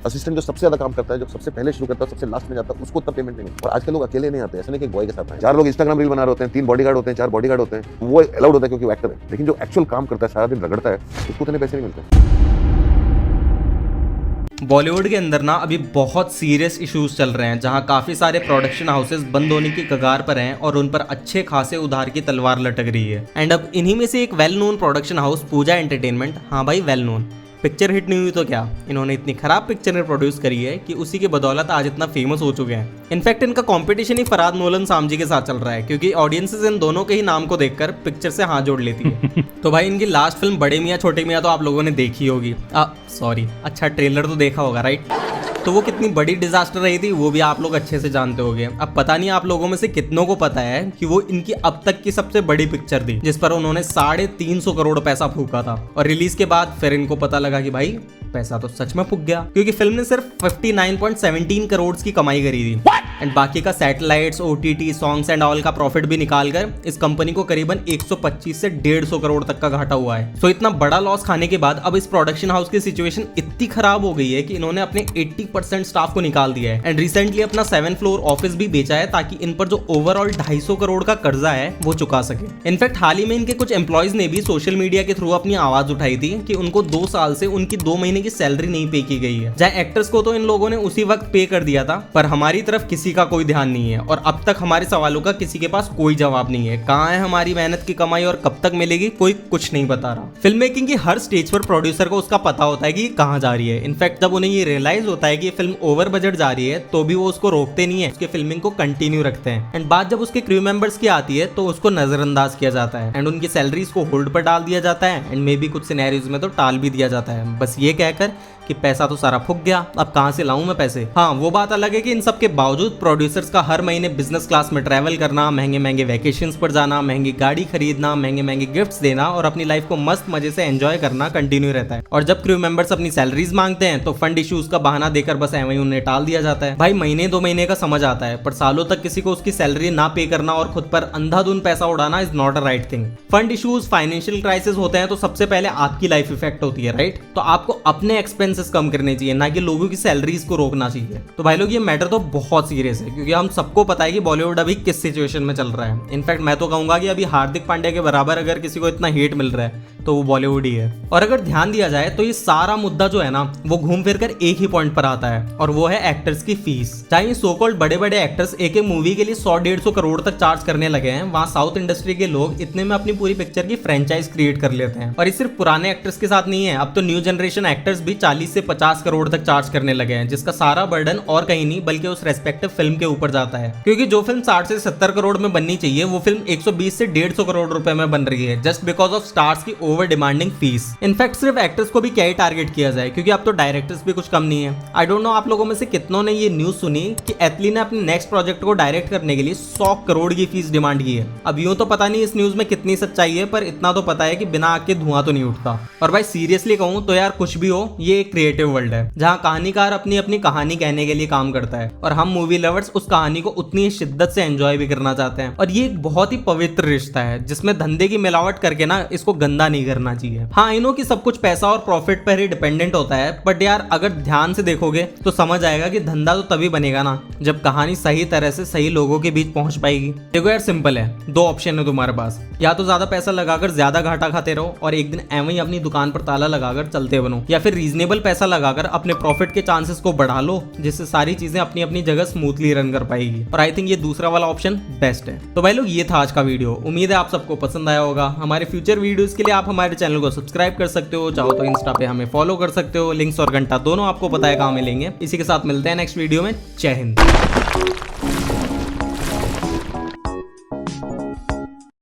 Assistant जो सबसे ज्यादा काम करता है, जो सबसे पहले शुरू करता है, सबसे लास्ट में जाता है, उसको तब पेमेंट नहीं मिलती। और आज के लोग अकेले नहीं आते, ऐसा नहीं कि बॉय के साथ आए। 4 लोग इंस्टाग्राम रील बना रहे होते हैं, 3 बॉडीगार्ड होते हैं, 4 बॉडीगार्ड होते हैं, वो अलाउड होता है क्योंकि वो एक्टर है। लेकिन जो एक्चुअल काम करता है, सारा दिन रगड़ता है, उसको उतने पैसे नहीं मिलते। बॉलीवुड के अंदर ना अभी बहुत सीरियस इश्यूज चल रहे हैं, जहां काफी सारे प्रोडक्शन हाउसेस बंद होने की कगार पर हैं और उन पर अच्छे खासे उधार की तलवार लटक रही है। एंड अब इन्हीं में से एक वेल नोन प्रोडक्शन हाउस पूजा एंटरटेनमेंट, हाँ भाई वेल नोन, पिक्चर हिट नहीं हुई तो क्या, इन्होंने इतनी खराब पिक्चर प्रोड्यूस करी है कि उसी की बदौलत आज इतना फेमस हो चुके हैं। इनफैक्ट इनका कंपटीशन ही फरहाद नोलन सामजी के साथ चल रहा है, क्योंकि ऑडियंसेस इन दोनों के ही नाम को देखकर पिक्चर से हाथ जोड़ लेती है। तो भाई इनकी लास्ट फिल्म बड़े मियाँ छोटे मियाँ तो आप लोगों ने देखी होगी, अच्छा ट्रेलर तो देखा होगा राइट। तो वो कितनी बड़ी डिजास्टर रही थी वो भी आप लोग अच्छे से जानते होंगे। अब पता नहीं आप लोगों में से कितनों को पता है कि वो इनकी अब तक की सबसे बड़ी पिक्चर थी, जिस पर उन्होंने 350 करोड़ पैसा फूका था। और रिलीज के बाद फिर इनको पता लगा कि भाई पैसा तो सच में फूक गया, क्योंकि फिल्म ने सिर्फ 59.17 करोड़ की कमाई करी थी। एंड बाकी का satellites, OTT, songs and all का प्रॉफिट भी निकालकर इस कंपनी को करीबन 125 से 150 करोड़ तक का घाटा हुआ है। सो इतना बड़ा लॉस खाने के बाद अब इस प्रोडक्शन हाउस की सिचुएशन इतनी खराब हो गई है कि इन्होंने अपने 80% स्टाफ को निकाल दिया है। एंड रिसेंटली अपना 7th फ्लोर ऑफिस भी बेचा है, ताकि इन पर जो ओवरऑल 250 करोड़ का कर्जा है वो चुका सके। इनफैक्ट हाल ही में इनके कुछ एम्प्लॉयज ने भी सोशल मीडिया के थ्रू अपनी आवाज उठाई थी कि उनको 2 साल से उनकी 2 महीने की सैलरी नहीं पे की गई है। जहाँ एक्टर्स को तो इन लोगों ने उसी वक्त पे कर दिया था, पर हमारी तरफ किसी का कोई ध्यान नहीं है और अब तक हमारे सवालों का किसी के पास कोई जवाब नहीं है। कहाँ है हमारी मेहनत की कमाई और कब तक मिलेगी, कोई कुछ नहीं बता रहा। फिल्म मेकिंग की हर स्टेज पर प्रोड्यूसर को उसका पता होता है कि कहाँ जा रही है। इनफैक्ट जब उन्हें ये रियलाइज होता है कि ये फिल्म ओवर बजट जा रही है तो भी वो उसको रोकते नहीं है, उसके फिल्मिंग को कंटिन्यू रखते हैं। एंड बात जब उसके क्रू मेंबर्स की आती है तो उसको नजरअंदाज किया जाता है एंड उनकी सैलरीज को होल्ड पर डाल दिया जाता है एंड मे बी कुछ सिनेरियोज में तो टाल भी दिया जाता है, बस ये कहकर कि पैसा तो सारा फूक गया, अब कहां से लाऊं मैं पैसे। हाँ वो बात अलग है कि इन सब के बावजूद प्रोड्यूसर्स का हर महीने बिजनेस क्लास में ट्रैवल करना, महंगे महंगे वैकेशंस पर जाना, महंगी गाड़ी खरीदना, महंगे महंगे गिफ्ट्स देना और अपनी लाइफ को मस्त मजे से एंजॉय करना कंटिन्यू रहता है। और जब क्रू मेंबर्स अपनी सैलरीज मांगते हैं तो फंड इश्यूज का बहाना देकर बस ऐਵੇਂ ही उन्हें टाल दिया जाता है। भाई महीने 2 महीने का समझ आता है, पर सालों तक किसी को उसकी सैलरी ना पे करना और खुद पर अंधाधुन पैसा उड़ाना is not a right thing. Fund issues, financial crisis होते हैं तो सबसे पहले आपकी लाइफ इफेक्ट होती है राइट। तो आपको अपने एक्सपेंसेस कम करने चाहिए, ना कि लोगों की सैलरीज को रोकना चाहिए। तो भाई लोग ये मैटर तो बहुत सीरियस है, क्योंकि हम सबको पता है कि बॉलीवुड अभी किस सिचुएशन में चल रहा है। इनफैक्ट मैं तो कहूंगा कि अभी हार्दिक पांड्या के बराबर अगर किसी को इतना हेट मिल रहा है तो वो बॉलीवुड ही है। और अगर ध्यान दिया जाए तो ये सारा मुद्दा जो है ना वो घूम फिर कर एक ही पॉइंट पर आता है, और वो है एक्टर्स की फीस। चाहे ये सो कॉल्ड बड़े बड़े एक्टर्स एक मूवी के लिए 100-150 करोड़ तक चार्ज करने लगे हैं, वहां साउथ इंडस्ट्री के लोग इतने में अपनी पूरी पिक्चर की फ्रेंचाइज क्रिएट कर लेते हैं। और ये सिर्फ पुराने एक्टर्स के साथ नहीं है, अब तो न्यू जनरेशन एक्टर्स भी 40 से 50 करोड़ तक चार्ज करने लगे हैं, जिसका सारा बर्डन और कहीं नहीं बल्कि उस रेस्पेक्टिव फिल्म के ऊपर जाता है। क्योंकि जो फिल्म 60 से 70 करोड़ में बननी चाहिए वो फिल्म 120 से 150 करोड़ रुपए में बन रही है, जस्ट बिकॉज ऑफ स्टार्स की ओवर डिमांडिंग फीस। इनफैक्ट सिर्फ एक्टर्स को भी क्या ही टारगेट किया जाए, क्योंकि अब तो डायरेक्टर्स भी कुछ कम नहीं है। आई डोंट नो आप लोगों में से कितनों ने ये न्यूज सुनी कि एटली ने अपने नेक्स्ट प्रोजेक्ट को डायरेक्ट करने के लिए 100 करोड़ की फीस डिमांड की है। अब यूं तो पता नहीं इस न्यूज में कितनी सच्चाई है, पर इतना तो पता है कि बिना आग के धुआं तो नहीं उठता। और भाई सीरियसली कहूं तो यार कुछ भी हो, ये एक क्रिएटिव वर्ल्ड है जहां कहानीकार अपनी अपनी कहानी कहने के लिए काम करता है, और हम मूवी लवर्स उस कहानी को उतनी शिद्दत से एंजॉय भी करना चाहते हैं। और ये एक बहुत ही पवित्र रिश्ता है जिसमें धंधे की मिलावट करके ना इसको गंदा नहीं करना चाहिए। हाँ आई नो कि सब कुछ पैसा और प्रॉफिट पर ही डिपेंडेंट होता है, बट यार अगर ध्यान से देखोगे तो समझ आएगा कि धंधा तो तभी बनेगा ना जब कहानी सही तरह से सही लोगों के बीच पहुंच पाएगी। देखो यार सिंपल है, 2 ऑप्शन है तुम्हारे पास, या तो ज्यादा पैसा लगाकर ज्यादा घाटा खाते रहो और एक दिन एवं ही अपनी दुकान पर ताला लगाकर चलते बनो, या फिर रीजनेबल पैसा लगाकर अपने प्रॉफिट के चांसेस को बढ़ा लो, जिससे सारी चीजें अपनी अपनी जगह स्मूथली रन कर पाएगी। और आई थिंक ये दूसरा वाला ऑप्शन बेस्ट है। तो भाई लोग ये था आज का वीडियो, उम्मीद है आप सबको पसंद आया होगा। हमारे फ्यूचर वीडियोस के लिए आप हमारे चैनल को सब्सक्राइब कर सकते हो, चाहो तो इंस्टा पे हमें फॉलो कर सकते हो, लिंक्स और घंटा दोनों आपको पता है कहाँ मिलेंगे। इसी के साथ मिलते हैं नेक्स्ट वीडियो में। जय हिंद।